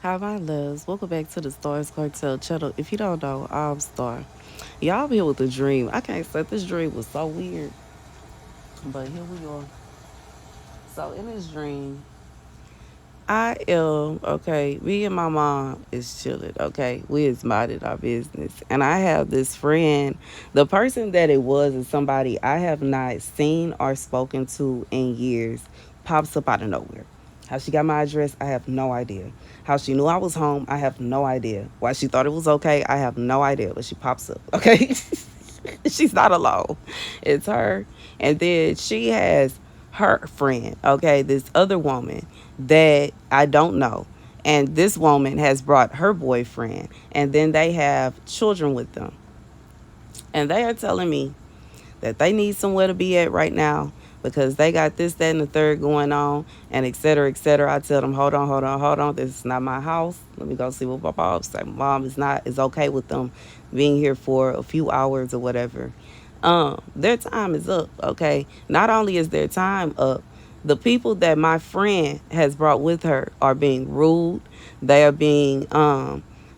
Hi, my loves. Welcome back to the Starscartel channel. If you don't know, I'm Star. Y'all be here with the dream. I can't say this dream was so weird, but here we are. So in this dream, I am okay. Me and my mom is chilling. Okay, we is minding our business, and I have this friend. The person that it was is somebody I have not seen or spoken to in years. Pops up out of nowhere. How she got my address, I have no idea. How she knew I was home, I have no idea. Why she thought it was okay, I have no idea. But she pops up. Okay, she's not alone. It's her, and then she has her friend, okay, this other woman that I don't know. And this woman has brought her boyfriend, and then they have children with them. And they are telling me that they need somewhere to be at right now because they got this, that, and the third going on, and et cetera, et cetera. I tell them, hold on, hold on, hold on. This is not my house. Let me go see what my mom say. My mom is okay with them being here for a few hours or whatever. Their time is up, okay? Not only is their time up, the people that my friend has brought with her are being rude. They are being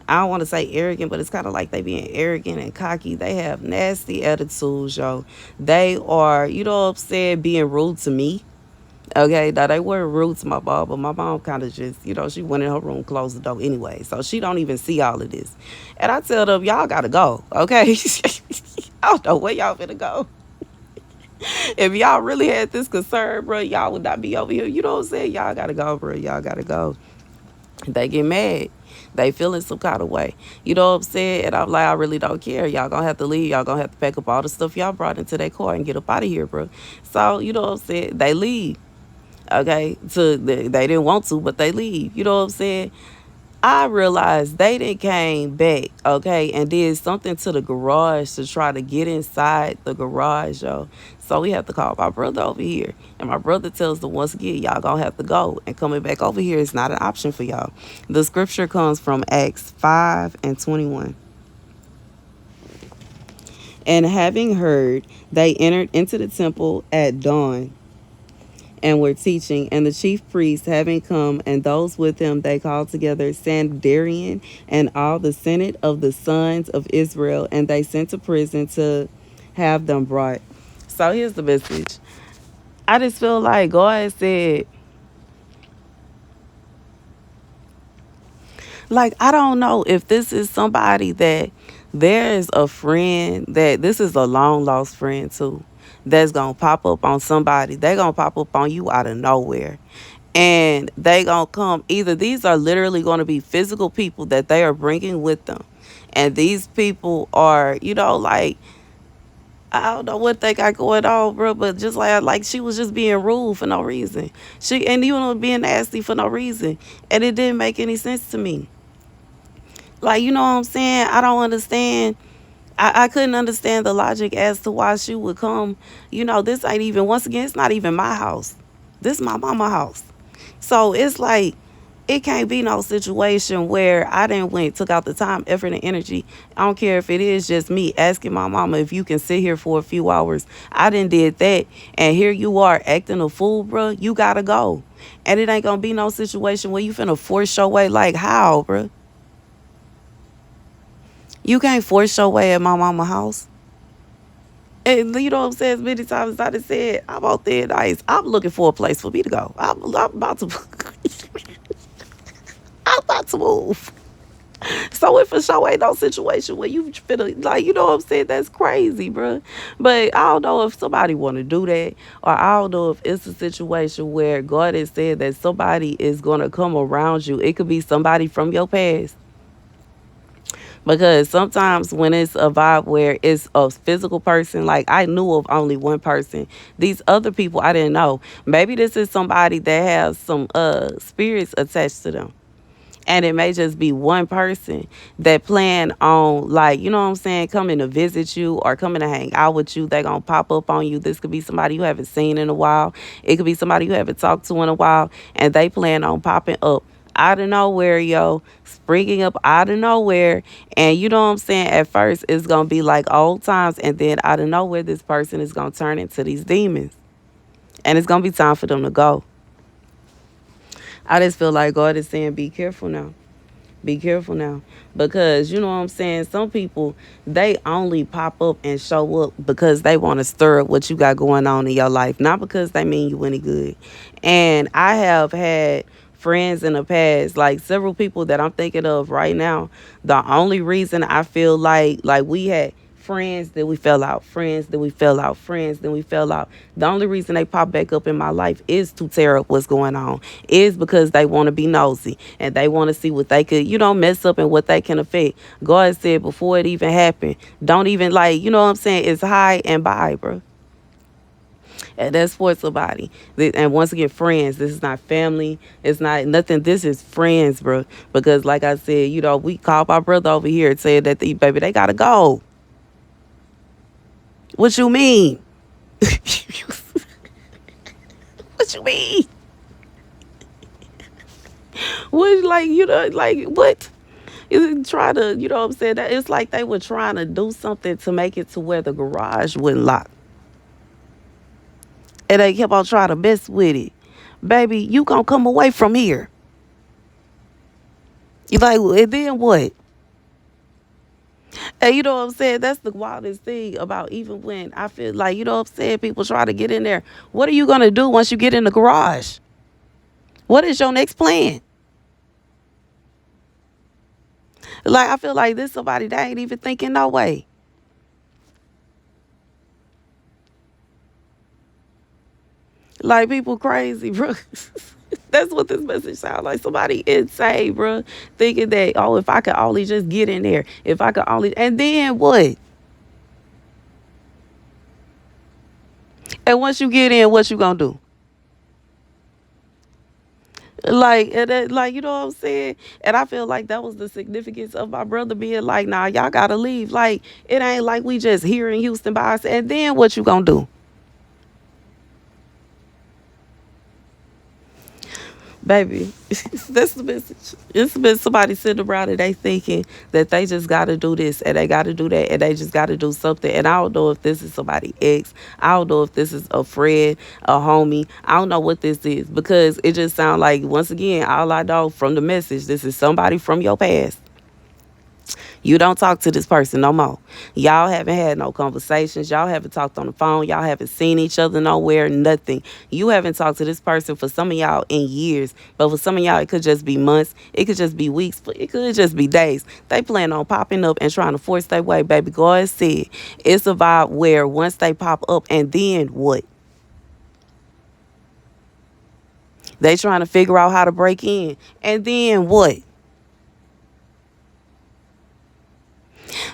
I don't want to say arrogant, but it's kind of like they being arrogant and cocky. They have nasty attitudes, yo. They are, you know what I'm saying, being rude to me. Okay, now they were rude to my mom, but my mom kind of just, she went in her room, closed the door anyway, so she don't even see all of this. And I tell them, y'all gotta go, okay? I don't know where y'all finna go. If y'all really had this concern, bro, y'all would not be over here. You know what I'm saying? Y'all gotta go, bro. Y'all gotta go. They get mad. They feeling some kind of way. You know what I'm saying? And I'm like, I really don't care. Y'all gonna have to leave. Y'all gonna have to pack up all the stuff y'all brought into that car and get up out of here, bro. So, you know what I'm saying? They leave. Okay? They didn't want to, but they leave. You know what I'm saying? I realized they didn't came back, okay, and did something to the garage to try to get inside the garage, yo. So we have to call my brother over here. And my brother tells them once again, y'all gonna have to go. And coming back over here is not an option for y'all. The scripture comes from Acts 5 and 21. And having heard, they entered into the temple at dawn and were teaching. And the chief priest, having come, and those with him, they called together Sandarian and all the senate of the sons of Israel, and they sent to prison to have them brought. So here's the message. I just feel like God said, like, I don't know if this is somebody that there's a friend that this is a long lost friend too that's gonna pop up on somebody. They gonna pop up on you out of nowhere. And they gonna come, either these are literally gonna be physical people that they are bringing with them. And these people are, like, I don't know what they got going on, bro, but just like she was just being rude for no reason. She and even being nasty for no reason. And it didn't make any sense to me. Like, you know what I'm saying? I don't understand. I couldn't understand the logic as to why she would come. This ain't even, once again, it's not even my house. This is my mama house. So it's like, it can't be no situation where I didn't went, took out the time, effort, and energy. I don't care if it is just me asking my mama if you can sit here for a few hours. I didn't did that. And here you are acting a fool, bro. You gotta go. And it ain't gonna be no situation where you finna force your way. Like, how, bro? You can't force your way at my mama house. And you know what I'm saying? As many times as I just said, I'm out there nice. I'm looking for a place for me to go. I'm about to I'm about to move. So if for sure ain't no situation where you finna, like, you know what I'm saying? That's crazy, bro. But I don't know if somebody want to do that, or I don't know if it's a situation where God has said that somebody is gonna come around you. It could be somebody from your past. Because sometimes when it's a vibe where it's a physical person, like I knew of only one person. These other people I didn't know. Maybe this is somebody that has some spirits attached to them. And it may just be one person that plan on, like, you know what I'm saying, coming to visit you or coming to hang out with you. They gonna pop up on you. This could be somebody you haven't seen in a while. It could be somebody you haven't talked to in a while, and they plan on popping up out of nowhere, yo, springing up out of nowhere. And you know what I'm saying? At first, it's gonna be like old times, and then out of nowhere, this person is gonna turn into these demons, and it's gonna be time for them to go. I just feel like God is saying, be careful now. Be careful now. Because you know what I'm saying? Some people, they only pop up and show up because they want to stir up what you got going on in your life, not because they mean you any good. And I have had friends in the past, like several people that I'm thinking of right now. The only reason I feel like we had friends, then we fell out, friends, then we fell out, friends, then we fell out. The only reason they pop back up in my life is to tear up what's going on, is because they want to be nosy and they want to see what they could, mess up and what they can affect. God said before it even happened, don't even, like, you know what I'm saying? It's high and by, bro. And that's for somebody. And once again, friends. This is not family. It's not nothing. This is friends, bro. Because like I said, we called my brother over here and said that baby, they gotta go. What you mean? What you mean? What, like, like, what? Is try to, you know what I'm saying? That it's like they were trying to do something to make it to where the garage wouldn't lock. And they kept on trying to mess with it. Baby, you gonna come away from here. You like, and then what? And you know what I'm saying? That's the wildest thing about, even when I feel like, you know what I'm saying, people try to get in there. What are you gonna do once you get in the garage? What is your next plan? Like, I feel like this somebody that ain't even thinking no way. Like, people crazy, bro. That's what this message sounds like. Somebody insane, bro. Thinking that, oh, if I could only just get in there. If I could only. And then what? And once you get in, what you gonna do? Like, and like, you know what I'm saying? And I feel like that was the significance of my brother being like, nah, y'all gotta leave. Like, it ain't like we just here in Houston by ourselves. And then what you gonna do? Baby, that's the message. It's been somebody sitting around and they thinking that they just got to do this and they got to do that and they just got to do something. And I don't know if this is somebody ex. I don't know if this is a friend, a homie. I don't know what this is, because it just sounds like, once again, all I know from the message, this is somebody from your past. You don't talk to this person no more. Y'all haven't had no conversations. Y'all haven't talked on the phone. Y'all haven't seen each other nowhere, nothing. You haven't talked to this person for some of y'all in years. But for some of y'all, it could just be months. It could just be weeks. It could just be days. They plan on popping up and trying to force their way. Baby, God said it's a vibe where once they pop up, and then what? They trying to figure out how to break in. And then what?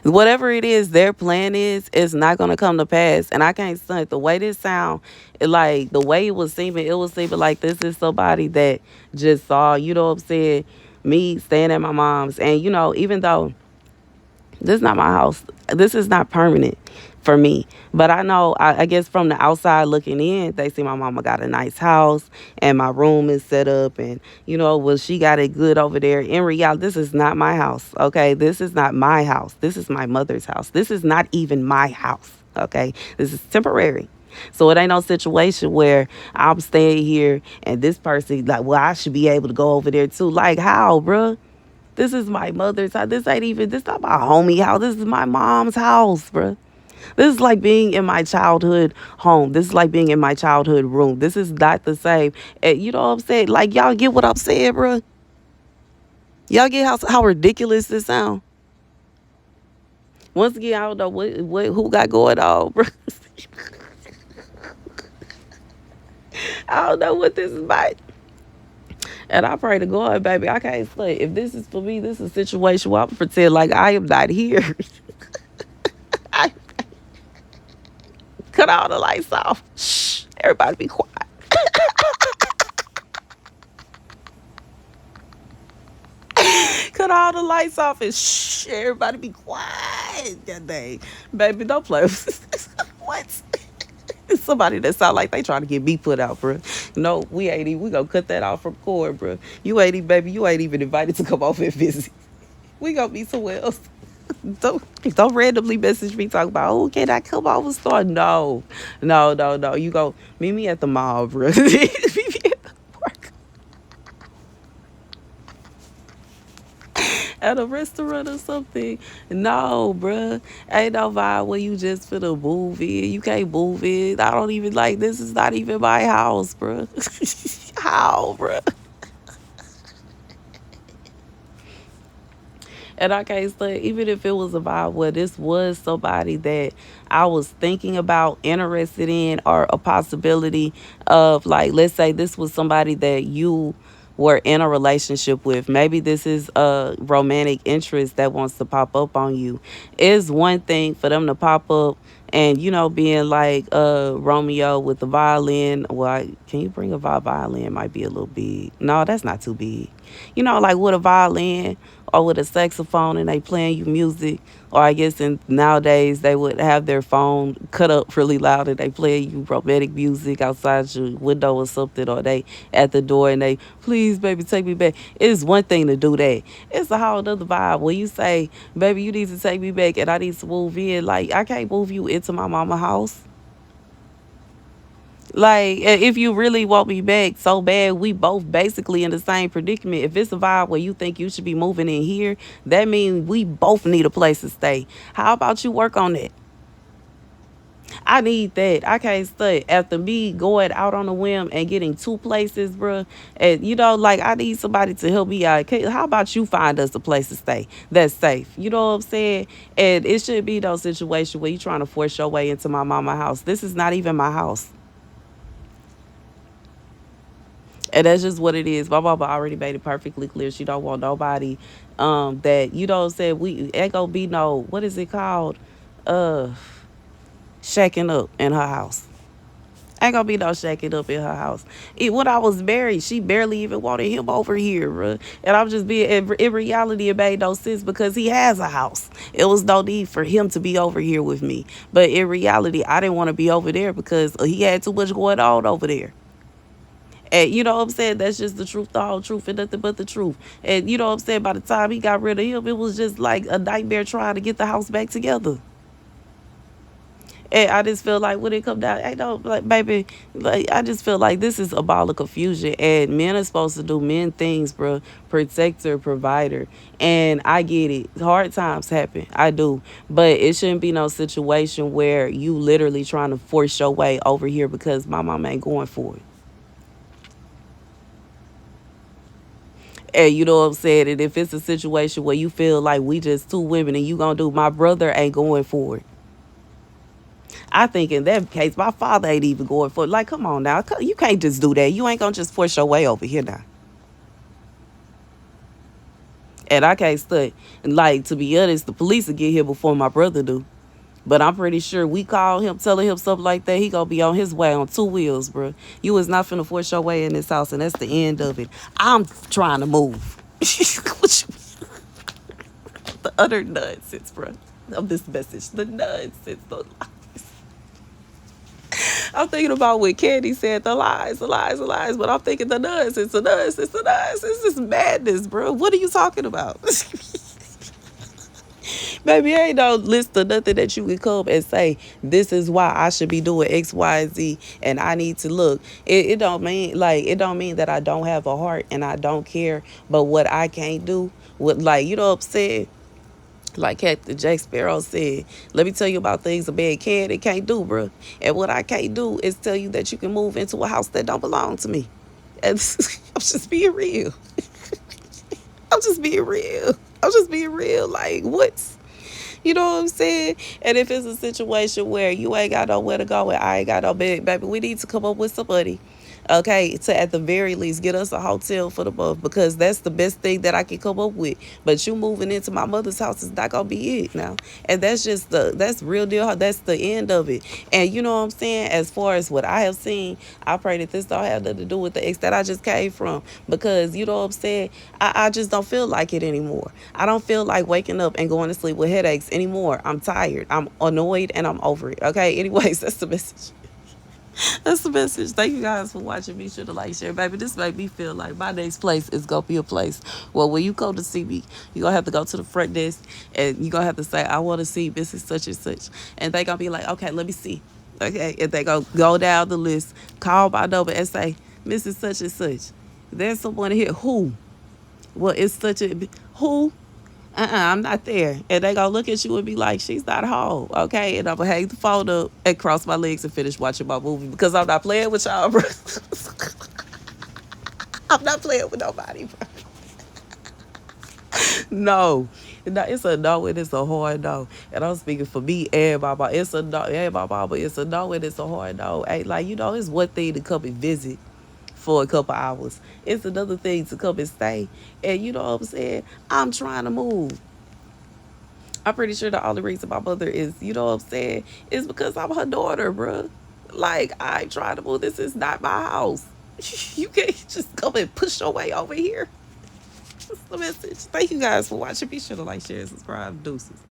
Whatever it is their plan is not gonna come to pass. And I can't stunt the way this sound, like the way it was seeming like this is somebody that just saw, you know what I'm saying, me staying at my mom's. And even though this is not my house, this is not permanent for me. But I know, I guess from the outside looking in, they see my mama got a nice house and my room is set up, and well, she got it good over there. In reality, this is not my house. Okay, this is not my house. This is my mother's house. This is not even my house. Okay, this is temporary. So it ain't no situation where I'm staying here and this person like, well, I should be able to go over there too. Like, how, bruh? This is my mother's house. This not my homie house. This is my mom's house, bruh. This is like being in my childhood home. This is like being in my childhood room. This is not the same. And you know what I'm saying? Like, y'all get what I'm saying, bruh? Y'all get how ridiculous this sound? Once again, I don't know who got going on, bruh. I don't know what this is about. And I pray to God, baby, I can't say, if this is for me, this is a situation where I'm pretend like I am not here. I cut all the lights off. Shh, everybody be quiet. Cut all the lights off and shh, everybody be quiet that day. Baby, don't play with this. What? It's somebody that sound like they trying to get me put out, bro. No, we ain't even. We gonna cut that off from cord, bro. You ain't even, baby. You ain't even invited to come over and visit. We gonna be somewhere else. Don't randomly message me talking about, oh, can I come over store? No, no, no, no. You go meet me at the mall, bro. Meet me at the park. at a restaurant or something. No, bruh. Ain't no vibe where you just finna move in. You can't move in. I don't even like this is not even my house, bruh. How, bruh? And I can't say, even if it was about where this was somebody that I was thinking about, interested in, or a possibility of, like, let's say this was somebody that you were in a relationship with. Maybe this is a romantic interest that wants to pop up on you. It's one thing for them to pop up and, being like Romeo with the violin. Well, can you bring a violin? Might be a little big. No, that's not too big. Like with a violin or with a saxophone and they playing you music. Or I guess nowadays they would have their phone cut up really loud and they play you romantic music outside your window or something. Or they at the door and they, please, baby, take me back. It's one thing to do that. It's a whole other vibe when you say, baby, you need to take me back and I need to move in. Like, I can't move you into my mama house. Like, if you really want me back so bad, we both basically in the same predicament. If it's a vibe where you think you should be moving in here, that means we both need a place to stay. How about you work on that? I need that. I can't stay after me going out on a whim and getting two places, bruh. And like I need somebody to help me out. How about you find us a place to stay that's safe? You know what I'm saying? And it should be no situation where you trying to force your way into my mama house. This is not even my house. And that's just what it is. My mama already made it perfectly clear. She don't want nobody that say we ain't gonna be no what is it called? Uh Shacking up in her house. Ain't gonna be no shacking up in her house. When I was married, she barely even wanted him over here, bruh. And I'm just being in reality it made no sense because he has a house. It was no need for him to be over here with me. But in reality, I didn't want to be over there because he had too much going on over there. And you know what I'm saying? That's just the truth, the whole truth, and nothing but the truth. And you know what I'm saying? By the time he got rid of him, it was just like a nightmare trying to get the house back together. And I just feel like when it come down, I know, like, baby, like, I just feel like this is a ball of confusion. And men are supposed to do men things, bro. Protector, provider. And I get it. Hard times happen. I do. But it shouldn't be no situation where you literally trying to force your way over here because my mom ain't going for it. And you know what I'm saying? And if it's a situation where you feel like we just two women and you gonna do, my brother ain't going for it. I think in that case, my father ain't even going for it. Like, come on now. You can't just do that. You ain't gonna just force your way over here now. And I can't study. And like, to be honest, the police will get here before my brother do. But I'm pretty sure we call him, telling him something like that, he gonna be on his way on two wheels, bro. You is not finna force your way in this house, and that's the end of it. I'm trying to move. What you the utter nonsense, bro, of this message. The nonsense, the lies. I'm thinking about what Candy said, the lies, the lies, the lies. But I'm thinking the nonsense, the nonsense, the nonsense. This is madness, bro. What are you talking about? Baby, ain't no list of nothing that you can come and say, this is why I should be doing X, Y, and Z, and I need to look. It don't mean, like, it don't mean that I don't have a heart and I don't care, but what I can't do, like, you know what I'm saying? Like Captain Jack Sparrow said, let me tell you about things a man can and can't do, bro. And what I can't do is tell you that you can move into a house that don't belong to me. And I'm just being real. I'm just being real. I'm just being real. Like, what? You know what I'm saying? And if it's a situation where you ain't got nowhere to go and I ain't got no bed, baby, we need to come up with some money. Okay, to at the very least get us a hotel for the month because that's the best thing that I can come up with. But you moving into my mother's house is not gonna be it now, and that's real deal. That's the end of it. And you know what I'm saying? As far as what I have seen, I pray that this don't have nothing to do with the ex that I just came from because you know what I'm saying. I just don't feel like it anymore. I don't feel like waking up and going to sleep with headaches anymore. I'm tired. I'm annoyed and I'm over it. Okay. Anyways, that's the message. That's the message. Thank you guys for watching. Be sure to like, share, baby. This made me feel like my next place is gonna be a place. Well, when you come to see me, you're gonna have to go to the front desk and you're gonna have to say, I wanna see Mrs. Such and such. And they gonna be like, okay, let me see. Okay. And they gonna go down the list, call my number and say, Mrs. Such and such. There's someone here. Who? Well, it's such a who? I'm not there. And they gonna look at you and be like, she's not home. Okay. And I'm gonna hang the phone up and cross my legs and finish watching my movie because I'm not playing with y'all, bro. I'm not playing with nobody, bro. No. No, it's a no and it's a hard no. And I'm speaking for me and my mama. It's a no and my mama. It's a no and it's a hard no. Hey, like, it's one thing to come and visit for a couple hours. It's another thing to come and stay. And you know what I'm saying? I'm trying to move. I'm pretty sure the only reason my mother is, you know what I'm saying, is because I'm her daughter, bruh. Like, I ain't trying to move. This is not my house. You can't just come and push your way over here. That's the message. Thank you guys for watching. Be sure to like, share, and subscribe. Deuces.